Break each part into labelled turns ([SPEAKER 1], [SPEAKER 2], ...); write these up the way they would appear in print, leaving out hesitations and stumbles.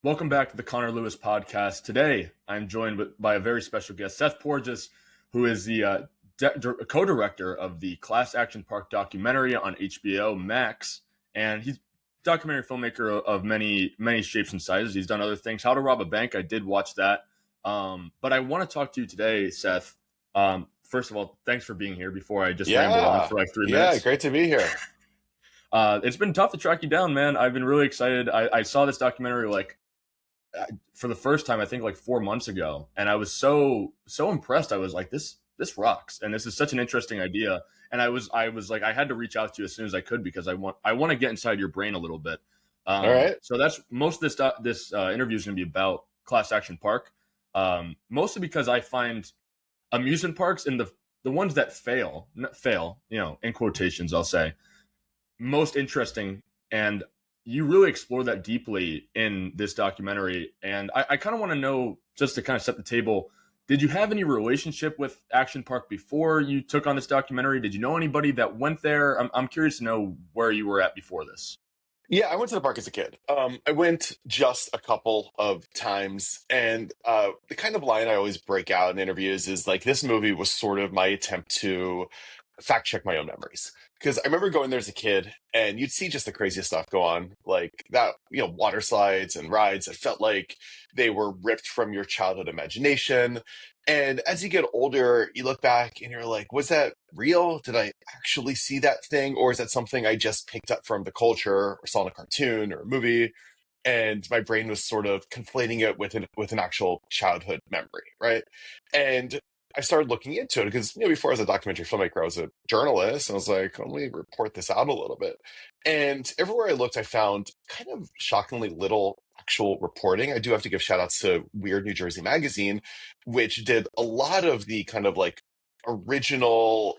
[SPEAKER 1] Welcome back to the Connor Lewis podcast. Today, I'm joined by a very special guest, Seth Porges, who is the co-director of the Class Action Park documentary on HBO Max, and he's a documentary filmmaker of many shapes and sizes. He's done other things. How to Rob a Bank, I did watch that, but I want to talk to you today, Seth. First of all, thanks for being here. Before I just ramble on for like 3 minutes.
[SPEAKER 2] Yeah, great to be here.
[SPEAKER 1] It's been tough to track you down, man. I've been really excited. I saw this documentary for the first time, I think like 4 months ago. And I was so impressed. I was like, this rocks. And this is such an interesting idea. And I was like, I had to reach out to you as soon as I could, because I want to get inside your brain a little bit.
[SPEAKER 2] All right.
[SPEAKER 1] So that's most of this interview is going to be about Class Action Park. Mostly because I find amusement parks and the ones that fail, in quotations, I'll say, most interesting. And you really explore that deeply in this documentary. And I kind of want to know, just to kind of set the table, did you have any relationship with Action Park before you took on this documentary? Did you know anybody that went there? I'm curious to know where you were at before this.
[SPEAKER 2] Yeah, I went to the park as a kid. I went just a couple of times. And the kind of line I always break out in interviews is like, this movie was sort of my attempt to fact check my own memories. Because I remember going there as a kid, and you'd see just the craziest stuff go on, like that, water slides and rides that felt like they were ripped from your childhood imagination. And as you get older, you look back and you're like, was that real? Did I actually see that thing? Or is that something I just picked up from the culture or saw in a cartoon or a movie? And my brain was sort of conflating it with an actual childhood memory, right? And I started looking into it because, before I was a documentary filmmaker, I was a journalist. And I was like, let me report this out a little bit. And everywhere I looked, I found kind of shockingly little actual reporting. I do have to give shout outs to Weird New Jersey Magazine, which did a lot of the kind of like original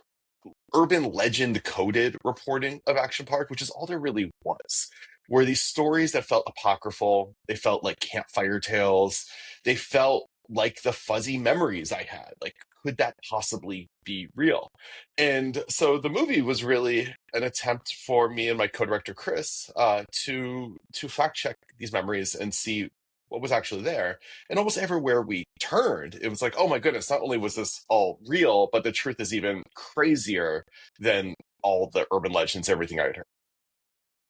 [SPEAKER 2] urban legend coded reporting of Action Park, which is all there really was. Were these stories that felt apocryphal, they felt like campfire tales, they felt like the fuzzy memories I had. Like, could that possibly be real? And so the movie was really an attempt for me and my co-director Chris to fact check these memories and see what was actually there. And almost everywhere we turned, it was like, oh my goodness, not only was this all real, but the truth is even crazier than all the urban legends, everything I had heard.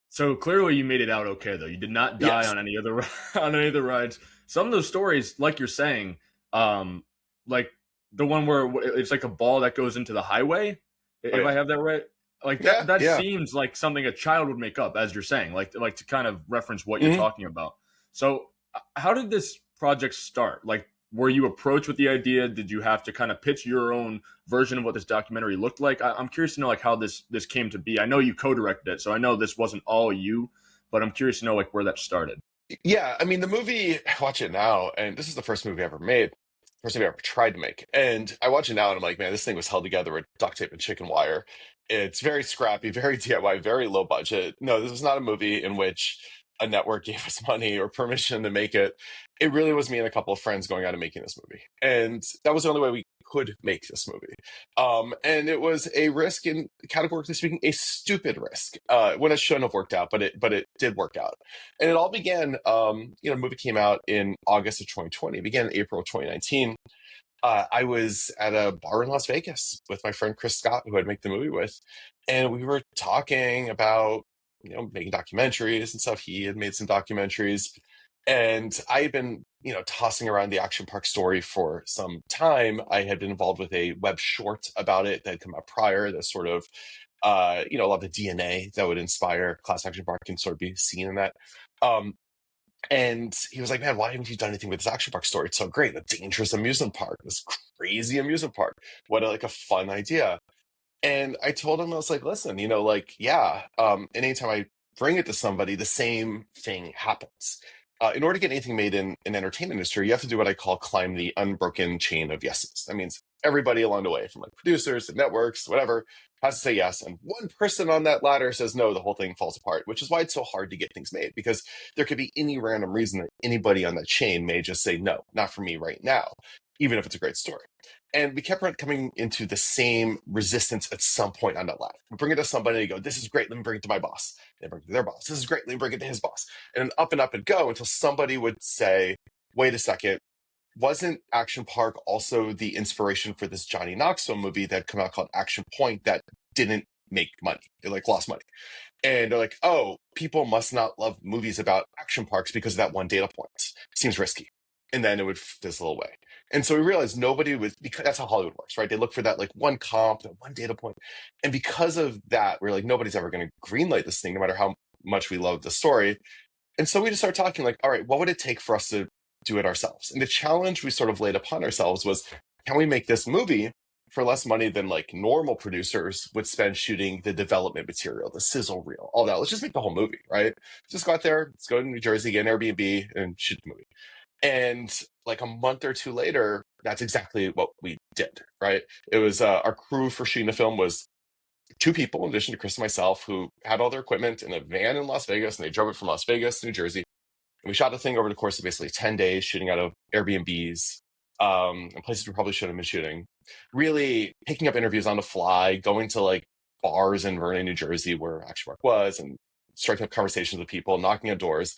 [SPEAKER 1] So clearly you made it out okay, though. You did not die
[SPEAKER 2] Yes.
[SPEAKER 1] on any of the rides. Some of those stories, like you're saying, like the one where it's like a ball that goes into the highway, if I have that right. Like that seems like something a child would make up, as you're saying, like to kind of reference what you're talking about. So how did this project start? Like, were you approached with the idea? Did you have to kind of pitch your own version of what this documentary looked like? I'm curious to know like how this came to be. I know you co-directed it, so I know this wasn't all you, but I'm curious to know like where that started.
[SPEAKER 2] Yeah, I mean, the movie, I watch it now, and this is the first movie I ever made, first movie I ever tried to make. And I watch it now, and I'm like, man, this thing was held together with duct tape and chicken wire. It's very scrappy, very DIY, very low budget. No, this was not a movie in which a network gave us money or permission to make it. It really was me and a couple of friends going out and making this movie. And that was the only way we could make this movie. And it was a risk, and categorically speaking, a stupid risk. When it shouldn't have worked out, but it did work out. And it all began, the movie came out in August of 2020. It began in April of 2019. I was at a bar in Las Vegas with my friend Chris Scott, who I'd make the movie with. And we were talking about, making documentaries and stuff. He had made some documentaries. And I had been, tossing around the Action Park story for some time. I had been involved with a web short about it that had come out prior that sort of, a lot of the DNA that would inspire Class Action Park can sort of be seen in that. Um, and he was like, man, why haven't you done anything with this Action Park story? It's so great. A dangerous amusement park, this crazy amusement park. What a fun idea. And I told him, I was like, listen, anytime I bring it to somebody, the same thing happens. In order to get anything made in an entertainment industry, you have to do what I call climb the unbroken chain of yeses. That means everybody along the way, from like producers to networks, whatever, has to say yes. And one person on that ladder says no, the whole thing falls apart, which is why it's so hard to get things made, because there could be any random reason that anybody on that chain may just say, no, not for me right now, even if it's a great story. And we kept coming into the same resistance at some point on that ladder. We bring it to somebody and you go, this is great, let me bring it to my boss. They bring it to their boss. This is great, let me bring it to his boss. And up it'd go until somebody would say, wait a second, wasn't Action Park also the inspiration for this Johnny Knoxville movie that had come out called Action Point that didn't make money? It like lost money. And they're like, oh, people must not love movies about action parks because of that one data point. Seems risky. And then it would fizzle away. And so we realized nobody was, because that's how Hollywood works, right? They look for that like one comp, that one data point. And because of that, we're like, nobody's ever going to greenlight this thing, no matter how much we love the story. And so we just started talking like, all right, what would it take for us to do it ourselves? And the challenge we sort of laid upon ourselves was, can we make this movie for less money than like normal producers would spend shooting the development material, the sizzle reel, all that? Let's just make the whole movie, right? Just go out there, let's go to New Jersey, get an Airbnb and shoot the movie. And like a month or two later, that's exactly what we did, right? It was our crew for shooting the film was 2 people, in addition to Chris and myself, who had all their equipment in a van in Las Vegas, and they drove it from Las Vegas to New Jersey. And we shot the thing over the course of basically 10 days, shooting out of Airbnbs, and places we probably shouldn't have been shooting. Really picking up interviews on the fly, going to like bars in Vernon, New Jersey, where Action Park was, and striking up conversations with people, knocking on doors.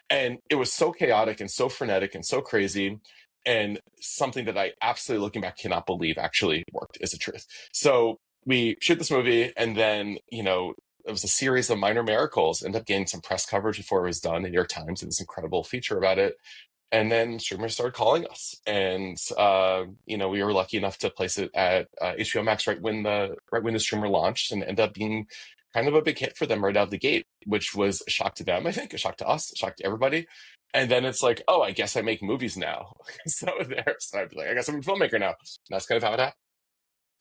[SPEAKER 2] And it was so chaotic and so frenetic and so crazy. And something that I absolutely, looking back, cannot believe actually worked is the truth. So we shoot this movie, and then, you know, it was a series of minor miracles. Ended up getting some press coverage before it was done. The New York Times did this incredible feature about it. And then streamers started calling us, and you know, we were lucky enough to place it at HBO Max right when the streamer launched, and ended up being kind of a big hit for them right out of the gate, which was a shock to them, I think, a shock to us, a shock to everybody. And then it's like, oh, I guess I make movies now. So I'd be like, I guess I'm a filmmaker now. And that's kind of how it happened.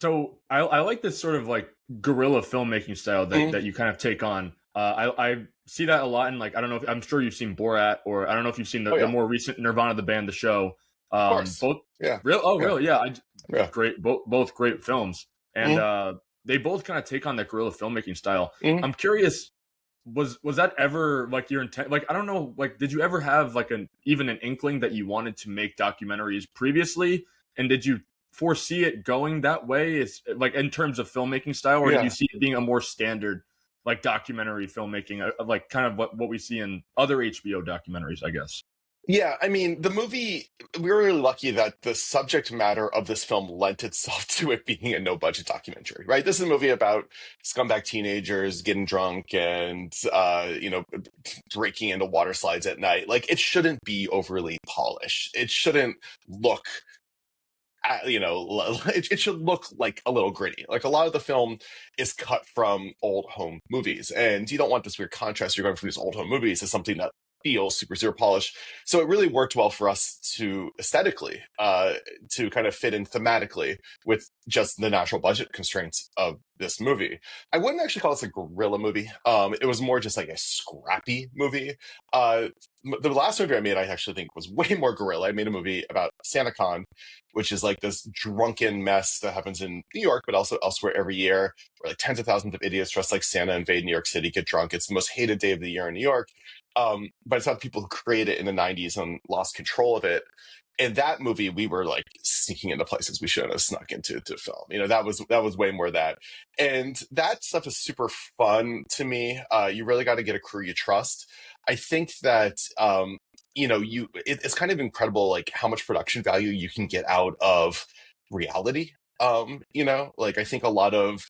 [SPEAKER 1] So I like this sort of like guerrilla filmmaking style that you kind of take on. I see that a lot in, like, I don't know if, I'm sure you've seen Borat, or I don't know if you've seen the more recent Nirvana the band, the show.
[SPEAKER 2] Of course.
[SPEAKER 1] Both,
[SPEAKER 2] yeah.
[SPEAKER 1] Really? Yeah. Great, both great films, and they both kind of take on that guerrilla filmmaking style. I'm curious, was that ever like your intent? Like, I don't know, like, did you ever have like even an inkling that you wanted to make documentaries previously, and did you foresee it going that way? It's like in terms of filmmaking style, or did you see it being a more standard like documentary filmmaking, like kind of what we see in other HBO documentaries, I guess?
[SPEAKER 2] Yeah, I mean, the movie, we were really lucky that the subject matter of this film lent itself to it being a no-budget documentary, right? This is a movie about scumbag teenagers getting drunk and, you know, breaking into water slides at night. Like, it shouldn't be overly polished. It shouldn't look, you know, it should look like a little gritty. Like, a lot of the film is cut from old home movies, and you don't want this weird contrast. You're going from these old home movies to something that feels super polished. So it really worked well for us to aesthetically, to kind of fit in thematically with just the natural budget constraints of this movie. I wouldn't actually call this a guerrilla movie. It was more just like a scrappy movie. The last movie I made, I actually think was way more guerrilla. I made a movie about SantaCon, which is like this drunken mess that happens in New York, but also elsewhere every year, where like tens of thousands of idiots dressed like Santa invade New York City, get drunk. It's the most hated day of the year in New York. But it's not people who created it in the 90s and lost control of it. In that movie, we were like sneaking into places we shouldn't have snuck into to film. You know, that was way more of that. And that stuff is super fun to me. You really got to get a crew you trust. I think that, you know, it's kind of incredible, like how much production value you can get out of reality. You know, like I think a lot of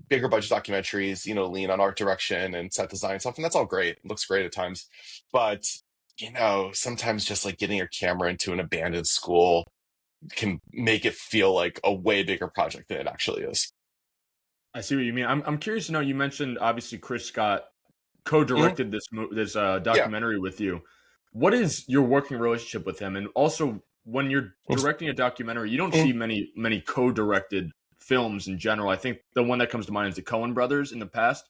[SPEAKER 2] bigger budget documentaries, you know, lean on art direction and set design stuff, and that's all great. It looks great at times. But, you know, sometimes just like getting your camera into an abandoned school can make it feel like a way bigger project than it actually is.
[SPEAKER 1] I see what you mean. I'm curious to know, you mentioned obviously Chris Scott co-directed this documentary with you. What is your working relationship with him? And also, when you're directing a documentary, you don't see many co-directed films in general. I think the one that comes to mind is the Coen brothers in the past.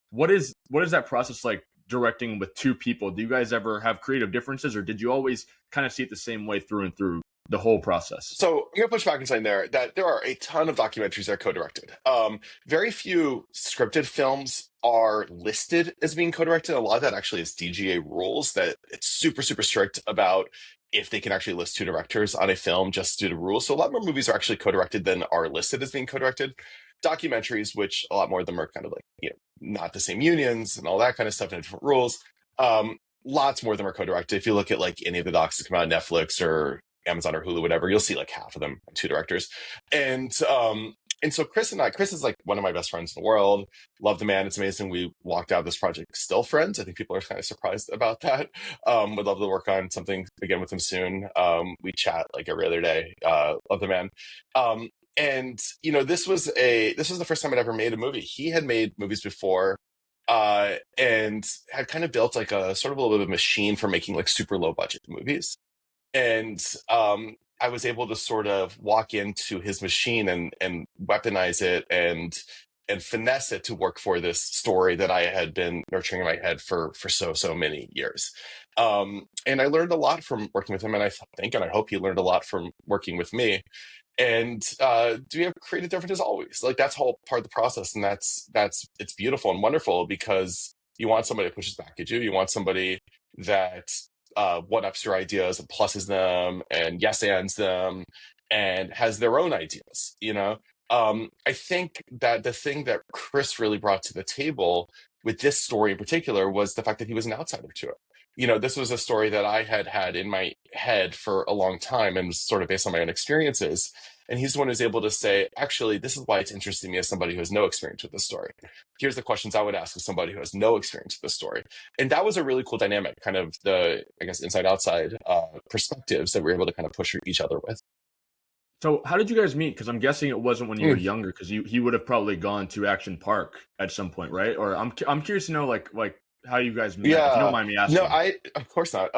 [SPEAKER 1] What is that process like, directing with 2 people? Do you guys ever have creative differences, or did you always kind of see it the same way through and through the whole process?
[SPEAKER 2] So I'm going to push back and say there that there are a ton of documentaries that are co-directed. Very few scripted films are listed as being co-directed. A lot of that actually is DGA rules that it's super strict about if they can actually list two directors on a film just due to rules. So a lot more movies are actually co-directed than are listed as being co-directed. Documentaries, which a lot more of them are kind of like, not the same unions and all that kind of stuff and different rules. Lots more of them are co-directed. If you look at like any of the docs that come out on Netflix or Amazon or Hulu, whatever, you'll see like half of them two directors. And so Chris is like one of my best friends in the world. Love the man. It's amazing. We walked out of this project still friends. I think people are kind of surprised about that. Would love to work on something again with him soon. We chat like every other day. Love the man. And this was the first time I'd ever made a movie. He had made movies before, and had kind of built like a sort of a little bit of a machine for making like super low budget movies. And I was able to sort of walk into his machine and weaponize it and finesse it to work for this story that I had been nurturing in my head for so many years. And I learned a lot from working with him, and I think and I hope he learned a lot from working with me. And do we have creative differences? Always, like that's all part of the process, and that's it's beautiful and wonderful because you want somebody that pushes back at you. You want somebody that one ups your ideas and pluses them and yes ands them and has their own ideas. I think that the thing that Chris really brought to the table with this story in particular was the fact that he was an outsider to it. This was a story that I had had in my head for a long time and was sort of based on my own experiences. And he's the one who's able to say, actually, this is why it's interesting to me as somebody who has no experience with this story. Here's the questions I would ask of somebody who has no experience with this story. And that was a really cool dynamic, kind of the, I guess, inside outside perspectives that we were able to kind of push each other with.
[SPEAKER 1] So how did you guys meet? Because I'm guessing it wasn't when you were younger, because he would have probably gone to Action Park at some point, right? Or I'm curious to know like how you guys met, if you don't mind me asking.
[SPEAKER 2] No, of course not.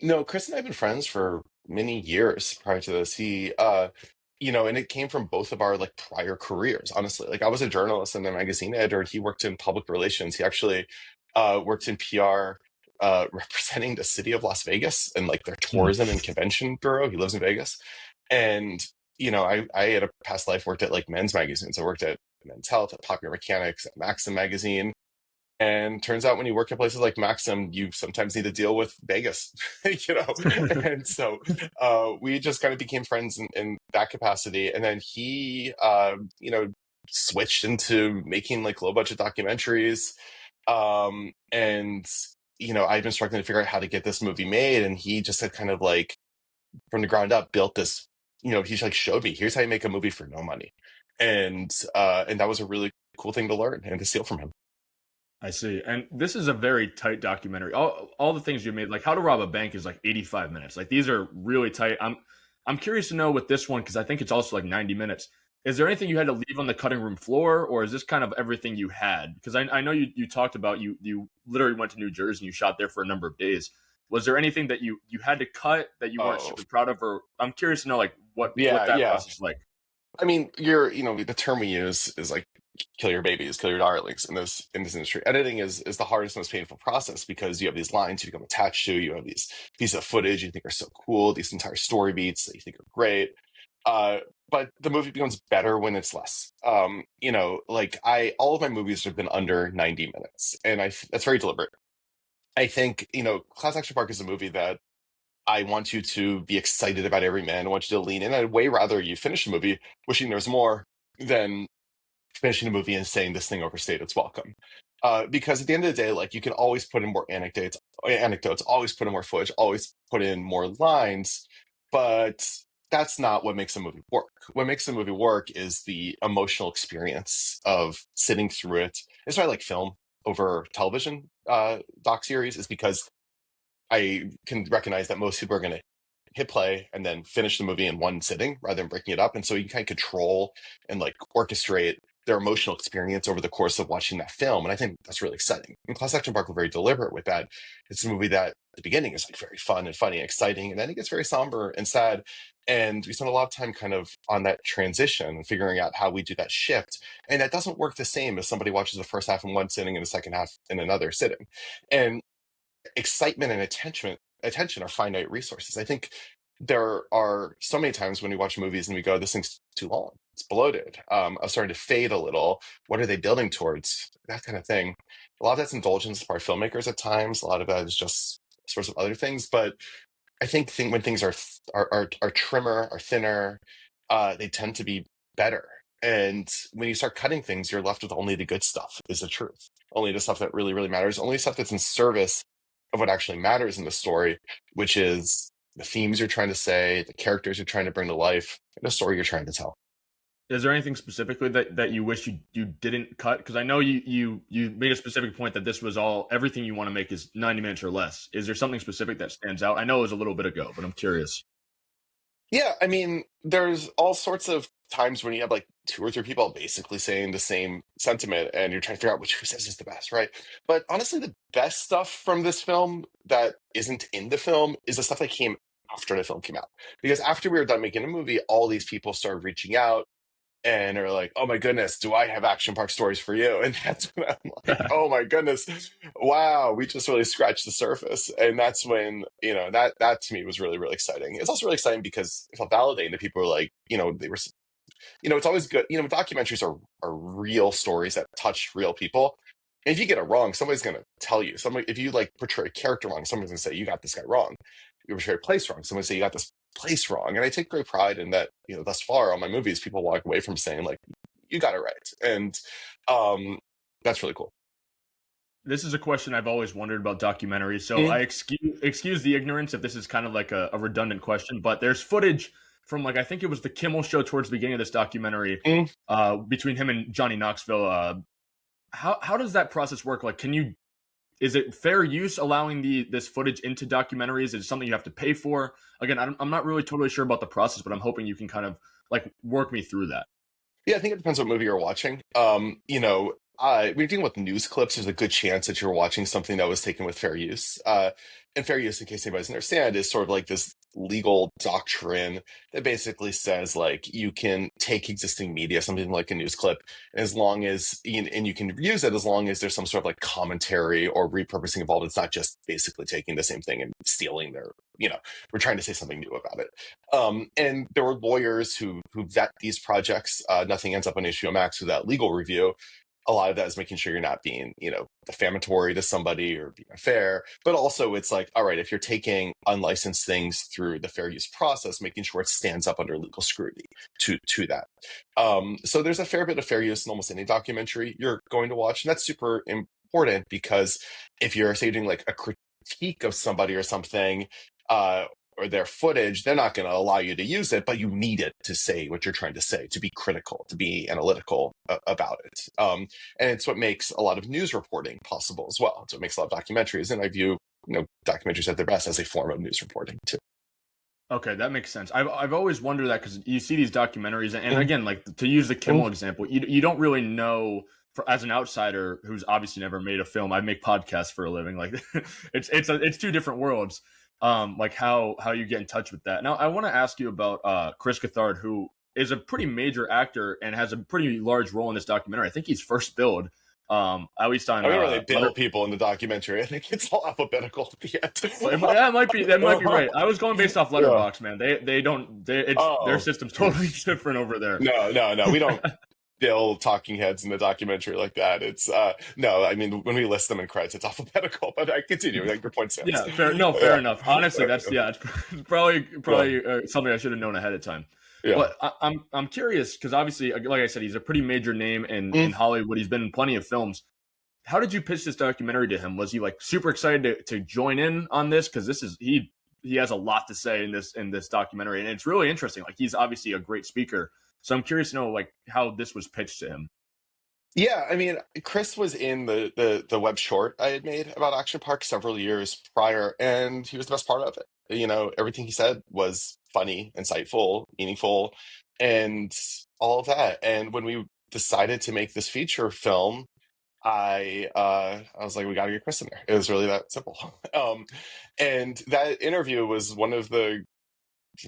[SPEAKER 2] No, Chris and I have been friends for many years prior to this. And it came from both of our like prior careers, honestly. Like I was a journalist and a magazine editor. He worked in public relations. He actually worked in PR, representing the city of Las Vegas and like their tourism and convention bureau. He lives in Vegas. And, I had a past life worked at like men's magazines. I worked at Men's Health, at Popular Mechanics, at Maxim magazine. And turns out when you work at places like Maxim, you sometimes need to deal with Vegas, And so we just kind of became friends in that capacity. And then he, switched into making like low budget documentaries. And, I've been struggling to figure out how to get this movie made. And he just had kind of like from the ground up built this, he's like showed me, here's how you make a movie for no money. And that was a really cool thing to learn and to steal from him.
[SPEAKER 1] I see. And this is a very tight documentary. All the things you made, like How to Rob a Bank is like 85 minutes. Like these are really tight. I'm curious to know with this one, because I think it's also like 90 minutes. Is there anything you had to leave on the cutting room floor, or is this kind of everything you had? Because I know you talked about you literally went to New Jersey and you shot there for a number of days. Was there anything that you had to cut that you weren't super proud of? Or I'm curious to know like what that process is like.
[SPEAKER 2] I mean, the term we use is like kill your babies, kill your darlings in this industry. Editing is the hardest, most painful process because you have these lines you become attached to, you have these pieces of footage you think are so cool, these entire story beats that you think are great. But the movie becomes better when it's less. All of my movies have been under 90 minutes, and that's very deliberate. I think, Class Action Park is a movie that I want you to be excited about every man. I want you to lean in. I'd way rather you finish the movie wishing there's more than finishing a movie and saying this thing overstayed its welcome. Because at the end of the day, like you can always put in more anecdotes, always put in more footage, always put in more lines, but that's not what makes a movie work. What makes a movie work is the emotional experience of sitting through it. That's why I like film over television doc series, is because I can recognize that most people are going to hit play and then finish the movie in one sitting rather than breaking it up. And so you can kind of control and like orchestrate their emotional experience over the course of watching that film. And I think that's really exciting. And Class Action Park were very deliberate with that. It's a movie that at the beginning is like very fun and funny and exciting. And then it gets very somber and sad. And we spent a lot of time kind of on that transition and figuring out how we do that shift. And that doesn't work the same as somebody watches the first half in one sitting and the second half in another sitting. And excitement and attention are finite resources. I think there are so many times when we watch movies and we go, this thing's too long, it's bloated, I'm starting to fade a little, what are they building towards, that kind of thing. A lot of that's indulgence by filmmakers at times, a lot of that is just sorts of other things, but I think when things are trimmer, are thinner, they tend to be better. And when you start cutting things, you're left with only the good stuff, is the truth. Only the stuff that really, really matters. Only stuff that's in service of what actually matters in the story, which is the themes you're trying to say, the characters you're trying to bring to life, and the story you're trying to tell.
[SPEAKER 1] Is there anything specifically that you wish you didn't cut? Because I know you made a specific point that this was all everything you want to make is 90 minutes or less. Is there something specific that stands out? I know it was a little bit ago, but I'm curious.
[SPEAKER 2] Yeah, I mean, there's all sorts of times when you have like two or three people basically saying the same sentiment, and you're trying to figure out which who says is the best, right? But honestly, the best stuff from this film that isn't in the film is the stuff that came after the film came out. Because after we were done making a movie, all these people started reaching out and are like, "Oh my goodness, do I have action park stories for you?" And that's when I'm like, "Oh my goodness, wow, we just really scratched the surface." And that's when that to me was really really exciting. It's also really exciting because it felt validating that people were like, they were, it's always good. Documentaries are real stories that touch real people. And if you get it wrong, somebody's going to tell you. Somebody, if you like portray a character wrong, someone's going to say you got this guy wrong. You portray a place wrong, someone say you got this place wrong. And I take great pride in that. Thus far on my movies, people walk away from saying like, you got it right, and that's really cool.
[SPEAKER 1] This is a question I've always wondered about documentaries. So I excuse the ignorance if this is kind of like a redundant question, but there's footage from like I think it was the Kimmel show towards the beginning of this documentary between him and Johnny Knoxville. How does that process work? Like, is it fair use allowing this footage into documentaries? Is it something you have to pay for? Again, I'm not really totally sure about the process, but I'm hoping you can kind of like work me through that.
[SPEAKER 2] Yeah, I think it depends what movie you're watching. When you're dealing with news clips, there's a good chance that you're watching something that was taken with fair use. And fair use, in case anybody doesn't understand, is sort of like this legal doctrine that basically says like you can take existing media, something like a news clip, as long as and you can use it as long as there's some sort of like commentary or repurposing involved. It's not just basically taking the same thing and stealing we're trying to say something new about it. And there were lawyers who vet these projects. Nothing ends up on HBO Max without legal review. A lot of that is making sure you're not being, defamatory to somebody or being unfair. But also it's like, all right, if you're taking unlicensed things through the fair use process, making sure it stands up under legal scrutiny to that. So there's a fair bit of fair use in almost any documentary you're going to watch. And that's super important because if you're, say, doing like a critique of somebody or something, or their footage, they're not going to allow you to use it, but you need it to say what you're trying to say, to be critical, to be analytical about it. And it's what makes a lot of news reporting possible as well. It's what makes a lot of documentaries, and I view documentaries at their best as a form of news reporting too.
[SPEAKER 1] Okay, that makes sense. I've always wondered that because you see these documentaries, and again, like to use the Kimmel example, you don't really know. As an outsider who's obviously never made a film, I make podcasts for a living. Like it's two different worlds. Like how you get in touch with that. Now, I want to ask you about Chris Cathard, who is a pretty major actor and has a pretty large role in this documentary. I think he's first billed. At least on.
[SPEAKER 2] I don't really bill people in the documentary. I think it's all alphabetical at the end.
[SPEAKER 1] That might be right. I was going based off Letterboxd, man. Their system's totally different over there.
[SPEAKER 2] No, we don't. Bill talking heads in the documentary like that. It's no, I mean when we list them in credits, it's alphabetical. But I continue. Like your point stands.
[SPEAKER 1] Yeah, fair enough. Honestly, it's probably something I should have known ahead of time. Yeah. But I'm curious because obviously, like I said, he's a pretty major name in Hollywood. He's been in plenty of films. How did you pitch this documentary to him? Was he like super excited to join in on this? Because he has a lot to say in this documentary, and it's really interesting. Like he's obviously a great speaker. So I'm curious to know like how this was pitched to him.
[SPEAKER 2] Yeah, I mean, Chris was in the web short I had made about Action Park several years prior, and he was the best part of it. Everything he said was funny, insightful, meaningful, and all of that. And when we decided to make this feature film, I was like, we got to get Chris in there. It was really that simple. And that interview was one of the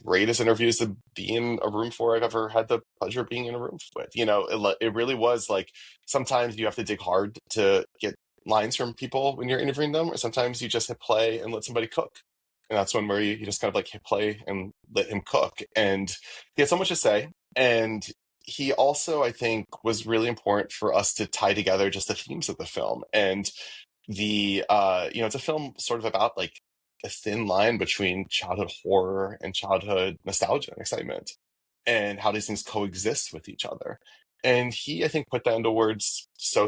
[SPEAKER 2] greatest interviews to be in a room for I've ever had the pleasure of being in a room with. It really was like sometimes you have to dig hard to get lines from people when you're interviewing them, or sometimes you just hit play and let somebody cook. And that's one where you just kind of like hit play and let him cook. And he had so much to say. And he also, I think, was really important for us to tie together just the themes of the film. And it's a film sort of about like a thin line between childhood horror and childhood nostalgia and excitement, and how these things coexist with each other. And he, I think, put that into words so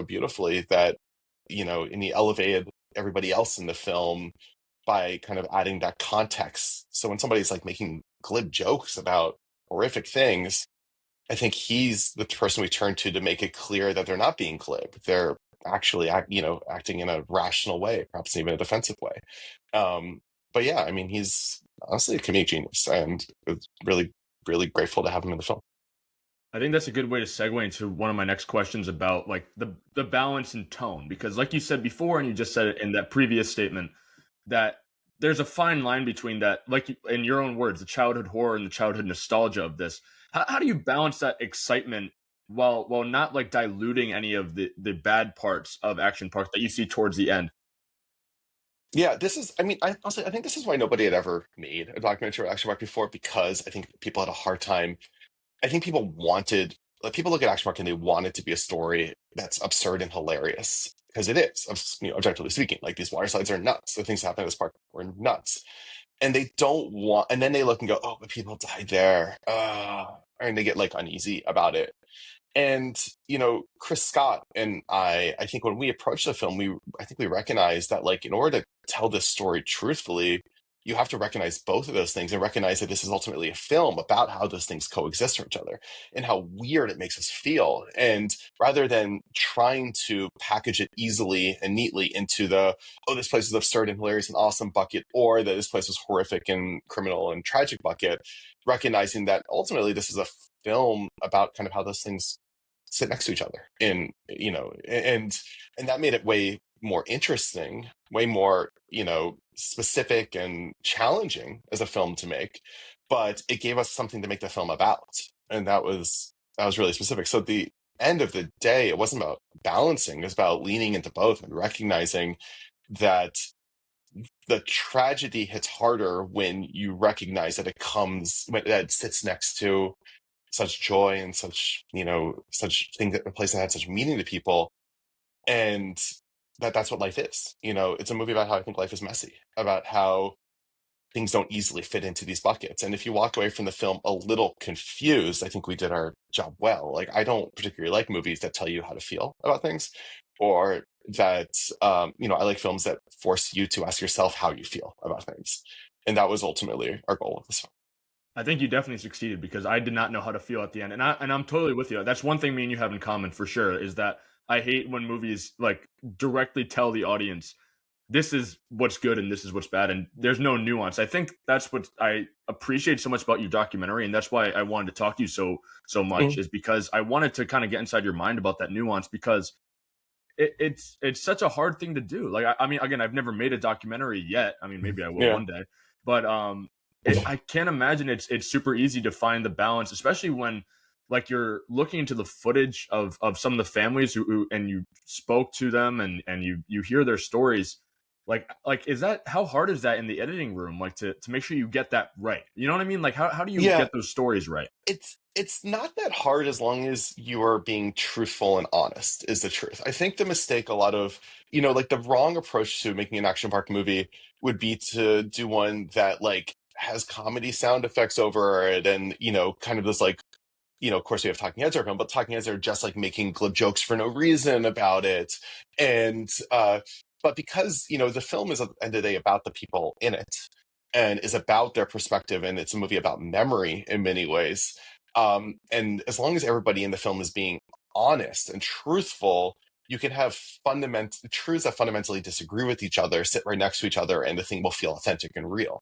[SPEAKER 2] beautifully that, and he elevated everybody else in the film by kind of adding that context. So when somebody's like making glib jokes about horrific things, I think he's the person we turn to make it clear that they're not being glib. They're actually, acting in a rational way, perhaps even a defensive way. But yeah, I mean, he's honestly a comedic genius, and it's really, really grateful to have him in the film.
[SPEAKER 1] I think that's a good way to segue into one of my next questions about like the balance and tone, because like you said before, and you just said it in that previous statement, that there's a fine line between that, like in your own words, the childhood horror and the childhood nostalgia of this. How do you balance that excitement while not like diluting any of the bad parts of action parts that you see towards the end?
[SPEAKER 2] Yeah, this is, I mean, I honestly, I think this is why nobody had ever made a documentary or action mark before, because I think people had a hard time. I think people wanted, like, people look at action mark and they want it to be a story that's absurd and hilarious, because it is, objectively speaking. Like, these water slides are nuts. The things that happen in this park were nuts. And they don't want, and then they look and go, oh, but people died there. And they get like uneasy about it. And Chris Scott and I think when we approached the film, I think we recognized that, like, in order to tell this story truthfully, you have to recognize both of those things and recognize that this is ultimately a film about how those things coexist with each other and how weird it makes us feel. And rather than trying to package it easily and neatly into the, oh, this place is absurd and hilarious and awesome bucket, or that this place was horrific and criminal and tragic bucket, recognizing that ultimately this is a film about kind of how those things sit next to each other, and that made it way more interesting, way more specific and challenging as a film to make, but it gave us something to make the film about, and that was really specific. So at the end of the day, it wasn't about balancing, it was about leaning into both and recognizing that the tragedy hits harder when you recognize that that it sits next to such joy and such thing, that a place that had such meaning to people, and that's what life is. It's a movie about how I think life is messy, about how things don't easily fit into these buckets. And if you walk away from the film a little confused, I think we did our job well. Like, I don't particularly like movies that tell you how to feel about things, or that I like films that force you to ask yourself how you feel about things. And that was ultimately our goal with this film.
[SPEAKER 1] I think you definitely succeeded, because I did not know how to feel at the end, and I'm totally with you. That's one thing me and you have in common for sure, is that I hate when movies like directly tell the audience this is what's good and this is what's bad, and there's no nuance. I think that's what I appreciate so much about your documentary, and that's why I wanted to talk to you so much,
[SPEAKER 2] Mm.
[SPEAKER 1] is because I wanted to kind of get inside your mind about that nuance, because it's such a hard thing to do. Like, I mean, again, I've never made a documentary yet. I mean, maybe I will
[SPEAKER 2] Yeah.
[SPEAKER 1] one day, but I can't imagine it's super easy to find the balance, especially when like you're looking into the footage of some of the families who and you spoke to them, and you hear their stories. Like is that, how hard is that in the editing room, like to make sure you get that right? You know what I mean? Like how do you
[SPEAKER 2] Yeah,
[SPEAKER 1] get those stories right?
[SPEAKER 2] it's not that hard as long as you are being truthful and honest, is the truth. I think the mistake, a lot of, like, the wrong approach to making an action park movie would be to do one that, like, has comedy sound effects over it, and kind of this, like, of course we have talking heads around, but talking heads are just like making glib jokes for no reason about it. And but because the film is, at the end of the day, about the people in it, and is about their perspective, and it's a movie about memory in many ways. And as long as everybody in the film is being honest and truthful, you can have fundamental truths that fundamentally disagree with each other sit right next to each other, and the thing will feel authentic and real.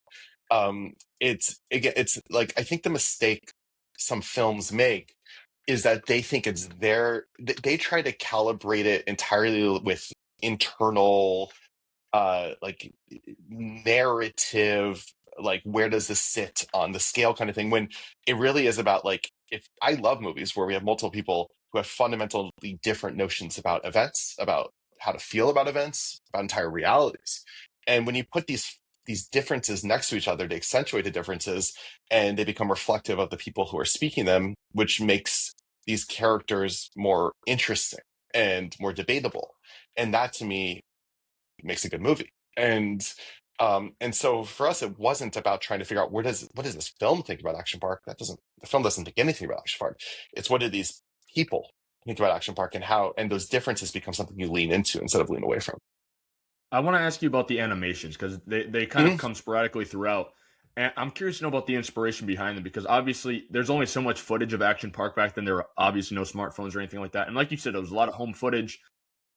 [SPEAKER 2] It's like, I think the mistake some films make is that they think it's they try to calibrate it entirely with internal, like, narrative, like, where does this sit on the scale kind of thing, when it really is about, like, if I love movies where we have multiple people who have fundamentally different notions about events, about how to feel about events, about entire realities. And when you put these differences next to each other, they accentuate the differences, and they become reflective of the people who are speaking them, which makes these characters more interesting and more debatable. And that, to me, makes a good movie. And And so for us, it wasn't about trying to figure out what does this film think about Action Park. The film doesn't think anything about Action Park. It's what do these people think about Action Park, and how, and those differences become something you lean into instead of lean away from.
[SPEAKER 1] I want to ask you about the animations because they kind of
[SPEAKER 2] Mhm.
[SPEAKER 1] come sporadically throughout. And I'm curious to know about the inspiration behind them because obviously there's only so much footage of Action Park back then. There were obviously no smartphones or anything like that. And like you said, there was a lot of home footage.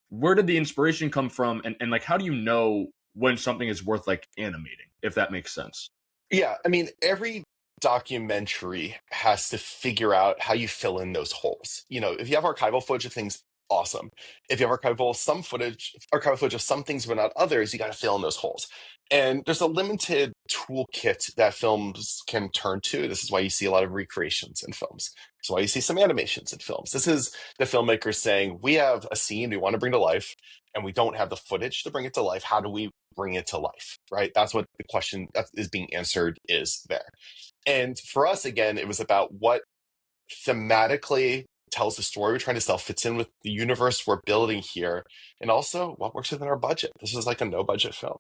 [SPEAKER 1] Where did the inspiration come from? And like, how do you know when something is worth like animating, if that makes sense?
[SPEAKER 2] Yeah, I mean, every documentary has to figure out how you fill in those holes. You know, if you have archival footage of things, awesome. If you have archival footage of some things but not others, you got to fill in those holes. And there's a limited toolkit that films can turn to. This is why you see a lot of recreations in films. This is why you see some animations in films. This is the filmmaker saying, we have a scene we want to bring to life, and we don't have the footage to bring it to life. How do we bring it to life? Right? That's what the question that is being answered is there. And for us, again, it was about what thematically tells the story we're trying to tell, fits in with the universe we're building here, and also what works within our budget. This is like a no budget film.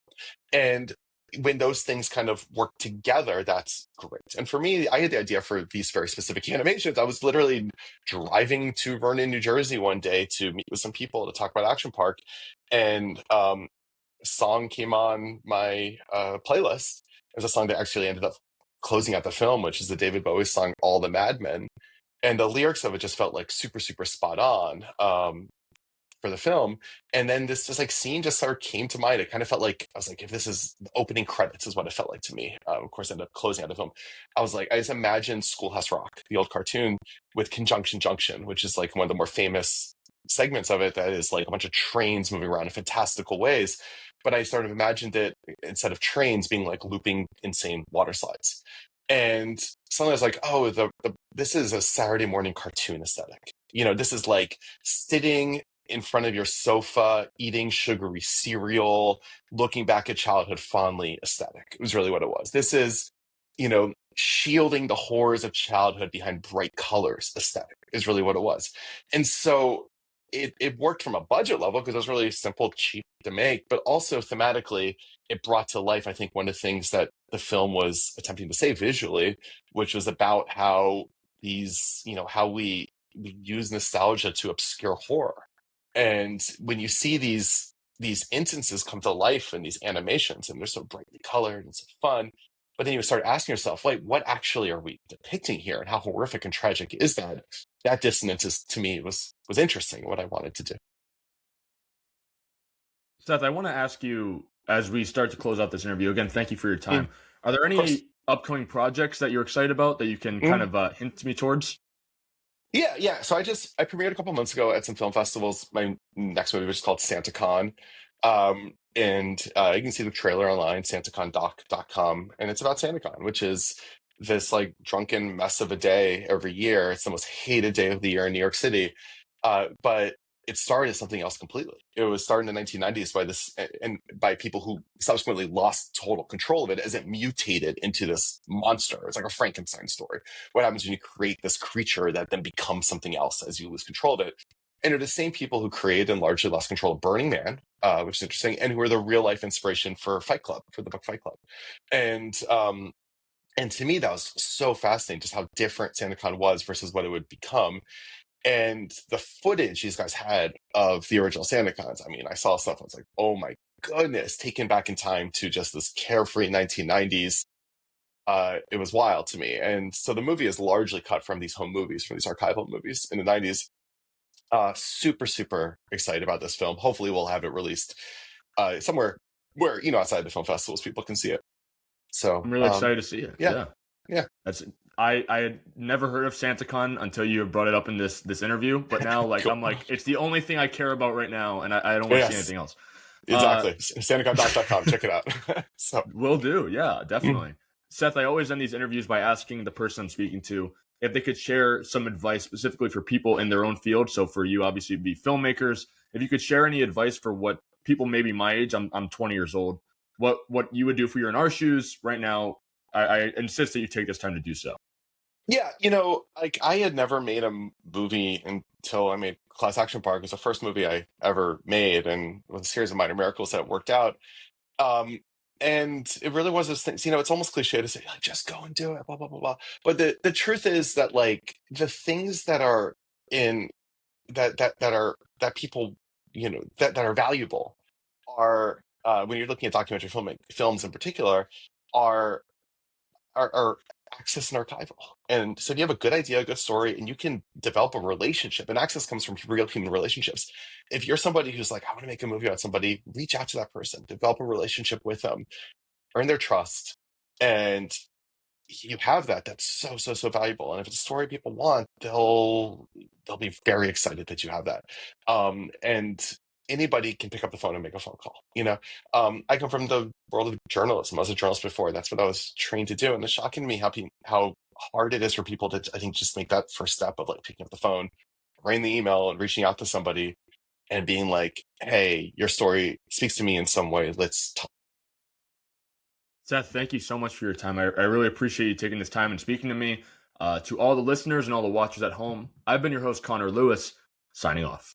[SPEAKER 2] And when those things kind of work together, that's great. And for me, I had the idea for these very specific animations. I was literally driving to Vernon, New Jersey one day to meet with some people to talk about Action Park. And a song came on my playlist. It was a song that actually ended up closing out the film, which is the David Bowie song "All the Madmen," and the lyrics of it just felt like super super spot on for the film. And then this just like scene just sort of came to mind. It kind of felt like, I was like, if this is the opening credits is what it felt like to me. Of course, I ended up closing out the film. I was like, I just imagined Schoolhouse Rock, the old cartoon, with Conjunction Junction, which is like one of the more famous segments of it, that is like a bunch of trains moving around in fantastical ways. But I sort of imagined it, instead of trains, being like looping insane water slides. And suddenly I was like, oh, this is a Saturday morning cartoon aesthetic. You know, this is like sitting in front of your sofa, eating sugary cereal, looking back at childhood fondly aesthetic. It was really what it was. This is, you know, shielding the horrors of childhood behind bright colors aesthetic is really what it was. And so it worked from a budget level because it was really simple, cheap to make, but also thematically, it brought to life, I think, one of the things that the film was attempting to say visually, which was about how how we use nostalgia to obscure horror. And when you see these instances come to life in these animations, and they're so brightly colored and so fun, but then you start asking yourself, wait, what actually are we depicting here, and how horrific and tragic is that? That dissonance is, to me, was interesting. What I wanted to do.
[SPEAKER 1] Seth, I want to ask you as we start to close out this interview again. Thank you for your
[SPEAKER 2] Mm,
[SPEAKER 1] time. Are there
[SPEAKER 2] of course.
[SPEAKER 1] any upcoming projects that you're excited about that you can kind
[SPEAKER 2] Mm.
[SPEAKER 1] of hint me towards?
[SPEAKER 2] Yeah, yeah. So I premiered a couple months ago at some film festivals. My next movie, which is called SantaCon. And you can see the trailer online, santacondoc.com, and it's about SantaCon, which is this like drunken mess of a day every year. It's the most hated day of the year in New York City. But it started as something else completely. It was started in the 1990s by and by people who subsequently lost total control of it as it mutated into this monster. It's like a Frankenstein story. What happens when you create this creature that then becomes something else as you lose control of it? And they're the same people who created and largely lost control of Burning Man, which is interesting, and who are the real life inspiration for Fight Club, for the book Fight Club. And and to me, that was so fascinating, just how different SantaCon was versus what it would become. And the footage these guys had of the original SantaCons, I mean, I saw stuff, I was like, oh my goodness, taken back in time to just this carefree 1990s. It was wild to me. And so the movie is largely cut from these home movies, from these archival movies in the 90s. Super, super excited about this film. Hopefully, we'll have it released somewhere where, outside the film festivals, people can see it. So,
[SPEAKER 1] I'm really excited to see it.
[SPEAKER 2] yeah,
[SPEAKER 1] Yeah,
[SPEAKER 2] yeah,
[SPEAKER 1] that's I had never heard of SantaCon until you brought it up in this interview. But now, like,
[SPEAKER 2] cool.
[SPEAKER 1] I'm like, it's the only thing I care about right now, and I don't want to see
[SPEAKER 2] Yes,
[SPEAKER 1] anything else. Uh,
[SPEAKER 2] exactly. SantaCondoc.com. Check it out. So,
[SPEAKER 1] Will do. Yeah,
[SPEAKER 2] mm,
[SPEAKER 1] definitely. Seth, I always end these interviews by asking the person I'm speaking to if they could share some advice specifically for people in their own field. So for you, obviously, it'd be filmmakers. If you could share any advice for what people maybe my age, I'm 20 years old, what you would do for you're in our shoes right now, I insist that you take this time to do so.
[SPEAKER 2] yeah, like I had never made a movie until I made Class Action Park. It was the first movie I ever made, and with a series of minor miracles that worked out. Um, And it really was those things, it's almost cliche to say, like, just go and do it, blah, blah, blah, blah. But the truth is that, like, the things that are in that people, that are valuable are, when you're looking at documentary films in particular, are are access and archival. And so if you have a good idea, a good story, and you can develop a relationship, and access comes from real human relationships. If you're somebody who's like, I want to make a movie about somebody, reach out to that person, develop a relationship with them, earn their trust, and you have that. That's so, so, so valuable. And if it's a story people want, they'll be very excited that you have that. And anybody can pick up the phone and make a phone call. I come from the world of journalism. I was a journalist before. That's what I was trained to do. And it's shocking to me how hard it is for people to, I think, just make that first step of, like, picking up the phone, writing the email, and reaching out to somebody and being like, "Hey, your story speaks to me in some way. Let's talk."
[SPEAKER 1] Seth, thank you so much for your time. I really appreciate you taking this time and speaking to me. To all the listeners and all the watchers at home, I've been your host, Connor Lewis, signing off.